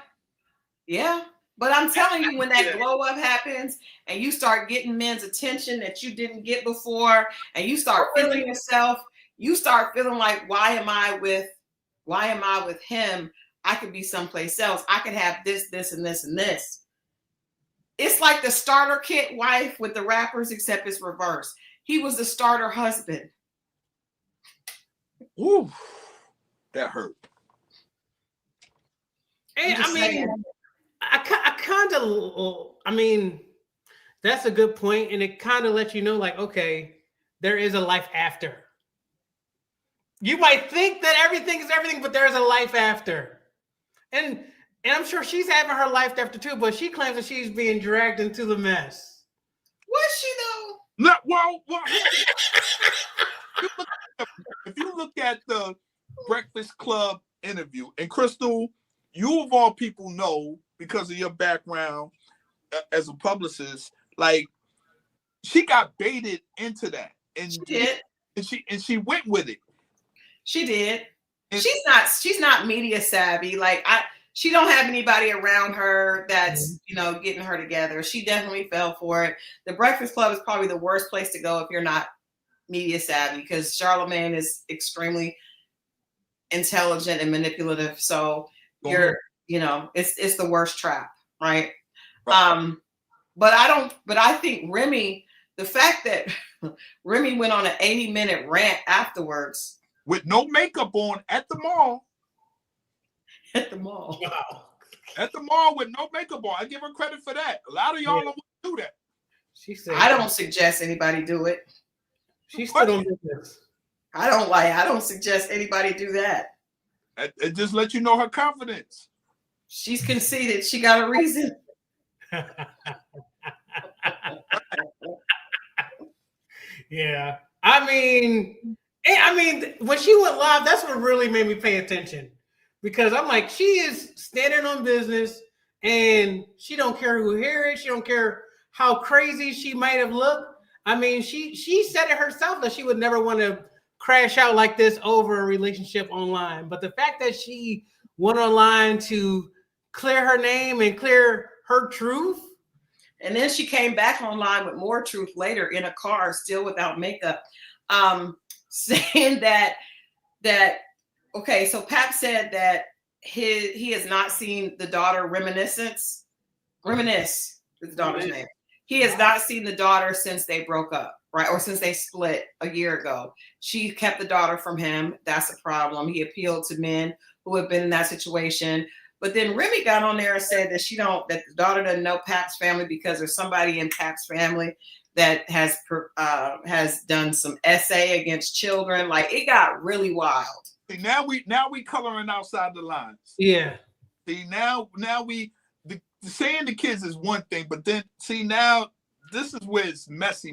But I'm telling you, when that glow up happens and you start getting men's attention that you didn't get before, and you start feeling yourself, you start feeling like, why am I with him? I could be someplace else. I could have this, and this, and this. It's like the starter kit wife with the rappers, except it's reverse. He was the starter husband. Ooh, that hurt. And I mean, that's a good point, and it kind of lets you know, like, okay, there is a life after. You might think that everything is everything, but there's a life after. And I'm sure she's having her life after too, but she claims that she's being dragged into the mess. Was she though? No, well. If you look at the Breakfast Club interview, and Crystal, you of all people know, because of your background as a publicist, like, she got baited into that, and she did, and she went with it. She did. And she's not media savvy. Like, she don't have anybody around her that's getting her together. She definitely fell for it. The Breakfast Club is probably the worst place to go if you're not media savvy, because Charlamagne is extremely intelligent and manipulative. So it's the worst trap, right? But I think Remy, the fact that Remy went on an 80-minute rant afterwards with no makeup on at the mall. At the mall. Wow. At the mall with no makeup on. I give her credit for that. A lot of y'all don't do that. She said, I don't suggest anybody do it. She's still on business. I don't suggest anybody do that. It just lets you know her confidence. She's conceited. She got a reason. Yeah. I mean, when she went live, that's what really made me pay attention, because I'm like, she is standing on business, and she don't care who hear it. She don't care how crazy she might have looked. I mean, she said it herself that she would never want to crash out like this over a relationship online. But the fact that she went online to clear her name and clear her truth. And then she came back online with more truth later in a car, still without makeup, saying that okay, so Pap said that he has not seen the daughter Reminisce is the daughter's name. He has not seen the daughter since they broke up, right? Or since they split a year ago. She kept the daughter from him. That's a problem. He appealed to men who have been in that situation. But then Remy got on there and said that that the daughter doesn't know Pap's family because there's somebody in Pap's family that has done some essay against children. Like, it got really wild. See, now we coloring outside the lines. Yeah. See, now we saying the kids is one thing, but then see, now this is where it's messy.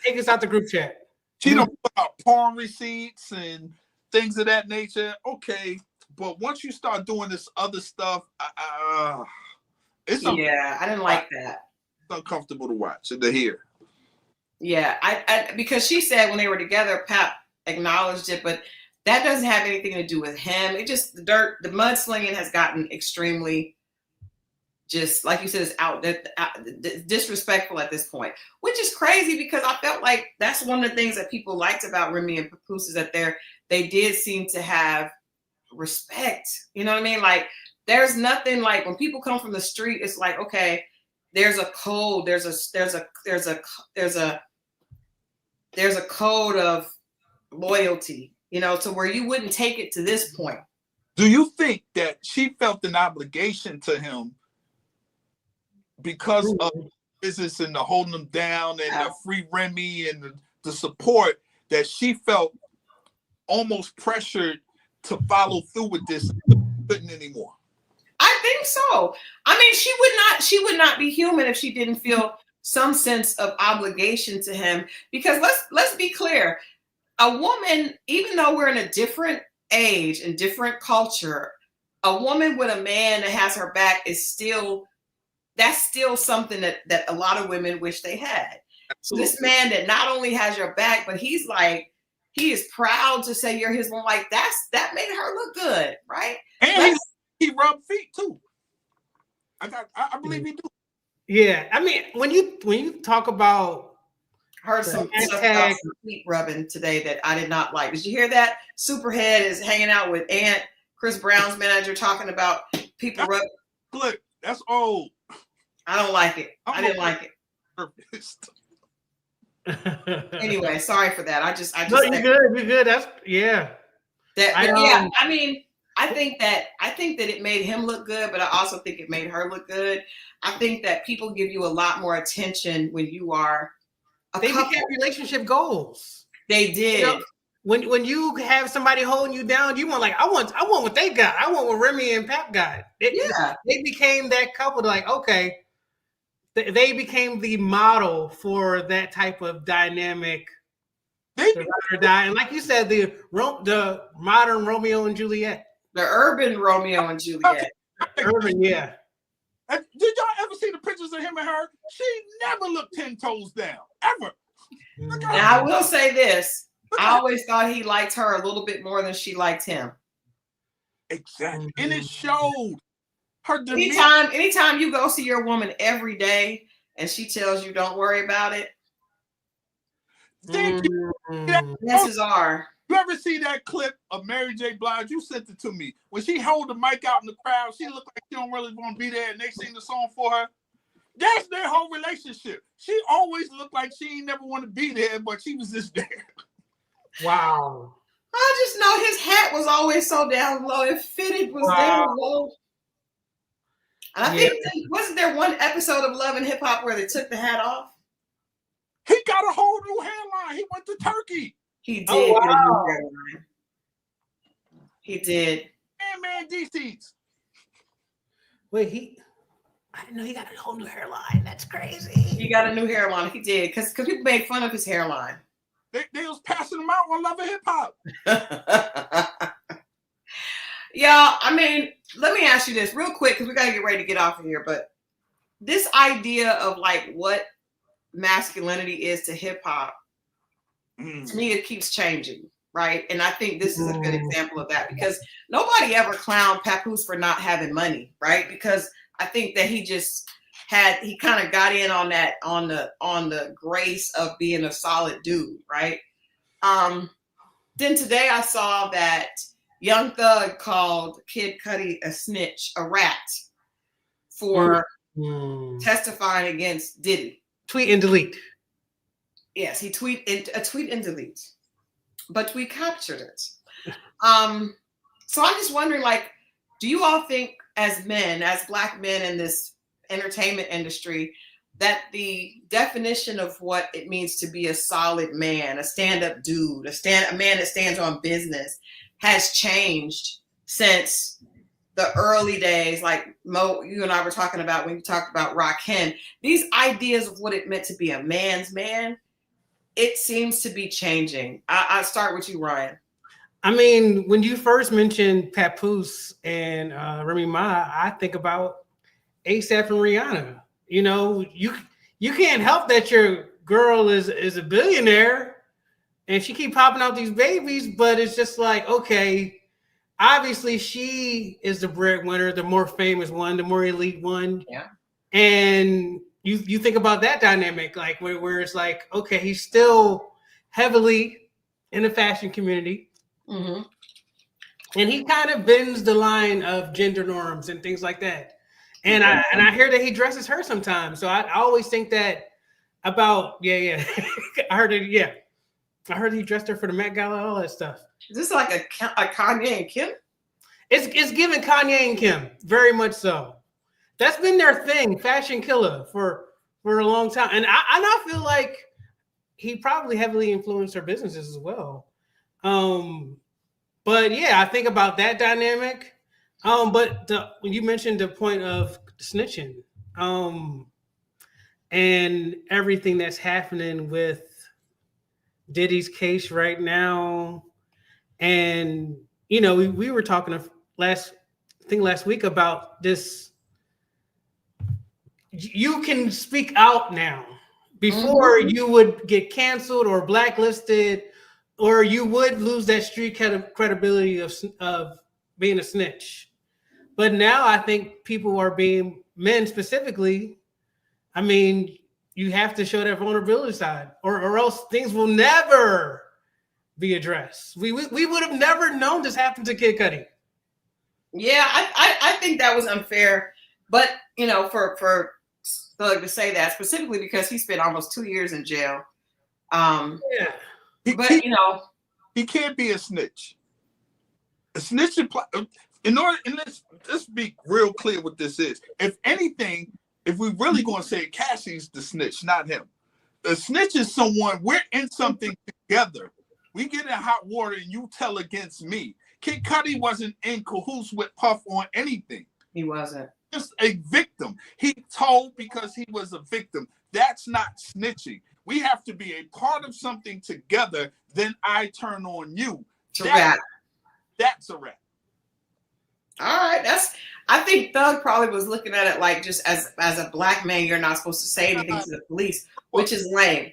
Take us out the group chat. She don't put out porn receipts and things of that nature. Okay, but once you start doing this other stuff, it's I didn't like that. It's uncomfortable to watch and to hear. Yeah, I because she said when they were together, Pap acknowledged it, but that doesn't have anything to do with him. It just the mudslinging has gotten extremely, just like you said, it's disrespectful at this point, which is crazy because I felt like that's one of the things that people liked about Remy and Papoose is that they did seem to have respect. You know what I mean? Like, there's nothing like when people come from the street, it's like, okay, there's a code, there's a code of loyalty, you know, to where you wouldn't take it to this point. Do you think that she felt an obligation to him because of business and the holding them down and the free Remy and the support, that she felt almost pressured to follow through with this, couldn't anymore? I think so. I mean, she would not be human if she didn't feel some sense of obligation to him, because let's be clear. A woman, even though we're in a different age and different culture, a woman with a man that has her back that's still something that a lot of women wish they had. So this man that not only has your back, but he is proud to say you're his one. Like, that made her look good, right? And he rubbed feet too. I believe he do. Yeah, I mean, when you talk about, heard some stuff about some feet rubbing today that I did not like. Did you hear that? Superhead is hanging out with Chris Brown's manager, talking about people rubbing. Look, that's old. I don't like it. I didn't like it. Anyway, sorry for that. I just. No, you're good. You're good. That's yeah. I mean, I think that it made him look good, but I also think it made her look good. I think that people give you a lot more attention when you are a couple. Became relationship goals. They did. You know, when you have somebody holding you down, you want, like, I want what they got. I want what Remy and Pap got. They became that couple. Like, okay, they became the model for that type of dynamic. The ride or die, and like you said, the modern Romeo and Juliet. The urban Romeo and Juliet. Urban, yeah. Did y'all ever see the pictures of him and her? She never looked 10 toes down, ever. Now, I will say this. I always thought he liked her a little bit more than she liked him. Exactly. And it showed. Her demeanor. Anytime you go see your woman every day and she tells you don't worry about it. Chances are. You ever see that clip of Mary J. Blige? You sent it to me. When she hold the mic out in the crowd, she looked like she don't really want to be there, and they sing the song for her. That's their whole relationship. She always looked like she ain't never want to be there, but she was just there. Wow. I just know his hat was always so down low. It fitted was down low. And I think, wasn't there one episode of Love and Hip Hop where they took the hat off? He got a whole new hairline. He went to Turkey. He did get a new hairline. He did. Man, DC's. Wait, I didn't know he got a whole new hairline. That's crazy. He got a new hairline. He did, because people made fun of his hairline. They was passing them out on Love and Hip Hop. Yeah, I mean, let me ask you this real quick because we got to get ready to get off of here. But this idea of like what masculinity is to hip hop, to me, it keeps changing, right? And I think this is a good example of that because nobody ever clowned Papoose for not having money, right? Because I think that he kind of got in on that, on the grace of being a solid dude, right? Then today I saw that Young Thug called Kid Cudi a snitch, a rat, for testifying against Diddy. Tweet and delete. Yes, he tweet and delete, but we captured it. So I'm just wondering, like, do you all think as men, as Black men in this entertainment industry, that the definition of what it means to be a solid man, a stand-up dude, a man that stands on business has changed since the early days, like Mo, you and I were talking about when you talked about Rakim, these ideas of what it meant to be a man's man, it seems to be changing. I'll start with you, Ryan. I mean, when you first mentioned Papoose and Remy Ma, I think about ASAP and Rihanna. You know, you can't help that your girl is a billionaire and she keep popping out these babies, but it's just like, okay, obviously she is the breadwinner, the more famous one, the more elite one. Yeah. And you think about that dynamic, like where it's like, okay, he's still heavily in the fashion community. Mm-hmm. And he kind of bends the line of gender norms and things like that. And I hear that he dresses her sometimes. So I always think that about, I heard it. Yeah. I heard he dressed her for the Met Gala, all that stuff. Is this like a Kanye and Kim? It's giving Kanye and Kim, very much so. That's been their thing, fashion killer for a long time. And I feel like he probably heavily influenced her businesses as well. But yeah, I think about that dynamic. But when you mentioned the point of snitching, and everything that's happening with Diddy's case right now, and you know, we were talking last week about this. You can speak out now. Before you would get canceled or blacklisted, or you would lose that street credibility of being a snitch. But now I think people are being, men specifically, I mean, you have to show that vulnerability side, or else things will never be addressed. We would have never known this happened to Kid Cudi. Yeah, I think that was unfair. But, you know, for Thug to say that, specifically because he spent almost 2 years in jail. But, you know. He can't be a snitch. A snitch, let's be real clear what this is. If anything, if we really going to say Cassie's the snitch, not him. The snitch is someone, we're in something together. We get in hot water and you tell against me. Kid Cudi wasn't in cahoots with Puff on anything. He wasn't. Just a victim. He told because he was a victim. That's not snitching. We have to be a part of something together. Then I turn on you. That's a rat. All right. I think Thug probably was looking at it like just as a black man, you're not supposed to say anything to the police, which is lame.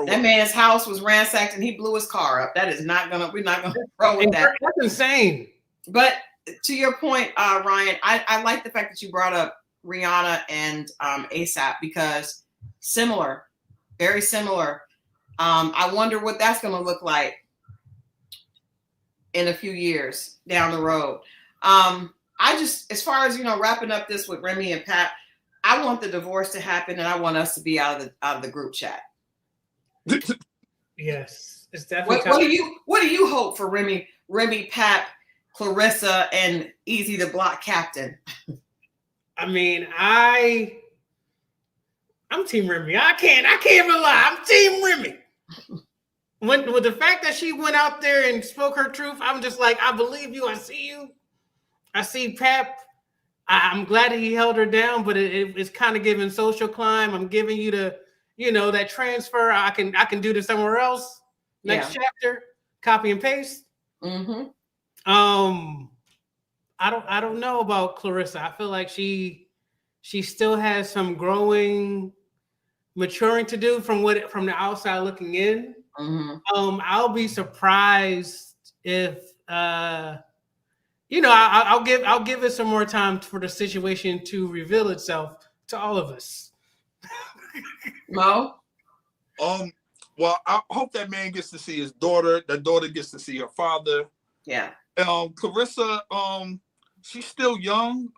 That man's house was ransacked and he blew his car up. We're not gonna throw with that. That's insane. But to your point, Ryan, I like the fact that you brought up Rihanna and ASAP because very similar. I wonder what that's going to look like in a few years down the road. As far as, you know, wrapping up this with Remy and Pat, I want the divorce to happen and I want us to be out of the group chat. Yes, it's definitely. What do you hope for Remy, Pat, Clarissa, and Easy the Block Captain? I mean, I'm Team Remy. I can't even lie. I'm Team Remy. With the fact that she went out there and spoke her truth, I'm just like, I believe you. I see you. I see Pap. I'm glad that he held her down, but it's kind of giving social climb. I'm giving you that transfer. I can do this somewhere else. Next chapter, copy and paste. Mm-hmm. I don't know about Clarissa. I feel like she still has some maturing to do from the outside looking in. Mm-hmm. I'll be surprised if I'll give it some more time for the situation to reveal itself to all of us. Mo? Well, I hope that man gets to see his daughter. That daughter gets to see her father. Yeah. Clarissa, she's still young.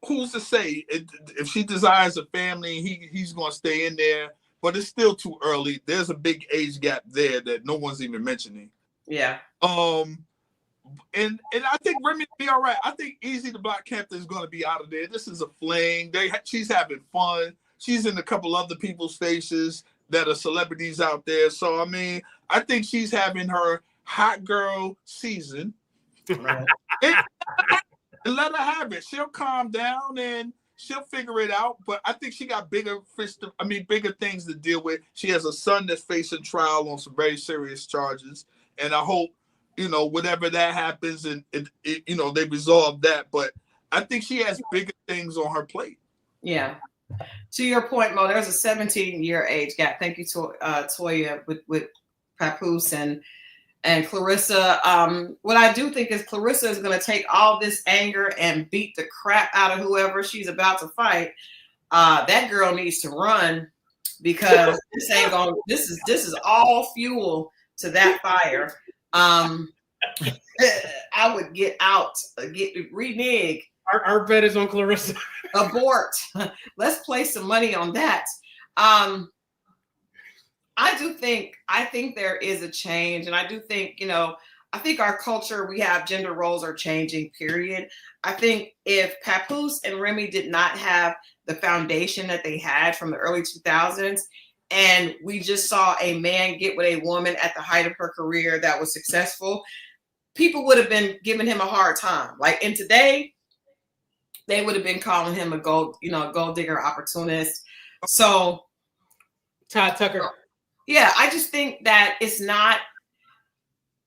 Who's to say if she desires a family, he's gonna stay in there, but it's still too early. There's a big age gap there that no one's even mentioning. Yeah. And I think Remy will be all right. I think Easy the Black Panther is gonna be out of there. This is a fling. She's having fun. She's in a couple other people's faces that are celebrities out there. So I mean, I think she's having her hot girl season. Right. And let her have it. She'll calm down and she'll figure it out. But I think she got bigger things to deal with. She has a son that's facing trial on some very serious charges. And I hope, whatever that happens and they resolve that. But I think she has bigger things on her plate. Yeah. To your point, Mo, there's a 17-year age gap. Thank you to Toya with Papoose and Clarissa. What I do think is Clarissa is going to take all this anger and beat the crap out of whoever she's about to fight. That girl needs to run because this ain't going. This is all fuel to that fire. I would get out, renege. Our bet is on Clarissa. Abort. Let's place some money on that. I think there is a change, and I do think, I think our culture, we have gender roles are changing, period. I think if Papoose and Remy did not have the foundation that they had from the early 2000s, and we just saw a man get with a woman at the height of her career that was successful, people would have been giving him a hard time. Like, in today, they would have been calling him a gold digger opportunist. So Todd Tucker. Yeah, I just think that it's not.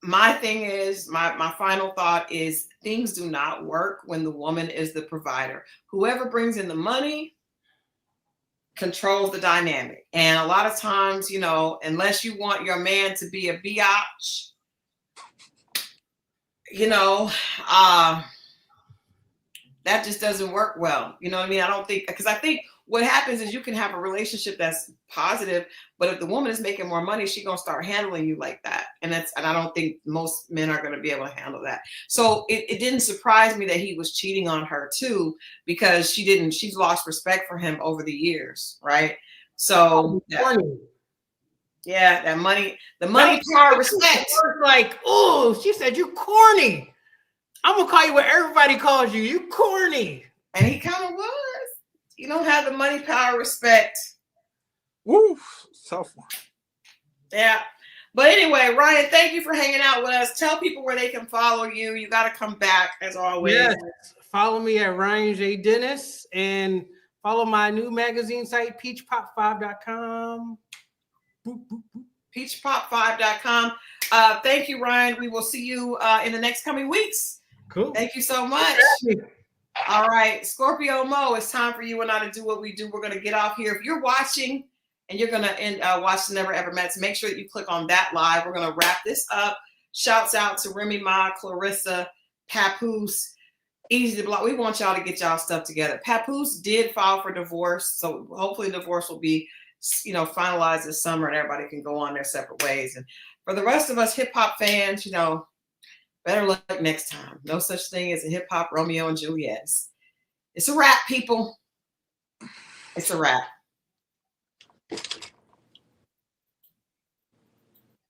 My thing is, my final thought is things do not work when the woman is the provider. Whoever brings in the money controls the dynamic. And a lot of times, unless you want your man to be a biatch, that just doesn't work well. You know what I mean? I don't think, because I think what happens is you can have a relationship that's positive, but if the woman is making more money, she's going to start handling you like that. And I don't think most men are going to be able to handle that. So it didn't surprise me that he was cheating on her too, because she's lost respect for him over the years. Right. So that money, the money, power, respect. Like, oh, she said, you corny. I'm going to call you what everybody calls you. You corny. And he kind of was. You don't have the money, power, respect. Woo, tough one. Yeah. But anyway, Ryan, thank you for hanging out with us. Tell people where they can follow you. You got to come back as always. Yes. Follow me at Ryan J. Dennis and follow my new magazine site, peachpop5.com. Peachpop5.com. Thank you, Ryan. We will see you in the next coming weeks. Cool. Thank you so much. All right, Scorpio Mo, it's time for you and I to do what we do. We're going to get off here. If you're watching and you're going to watch The Never Ever Mets, make sure that you click on that live. We're going to wrap this up. Shouts out to Remy Ma, Clarissa, Papoose, Easy to Block. We want y'all to get y'all stuff together. Papoose did file for divorce, so hopefully divorce will be, finalized this summer and everybody can go on their separate ways. And for the rest of us hip hop fans, better luck next time. No such thing as a hip hop Romeo and Juliet. It's a wrap, people. It's a wrap.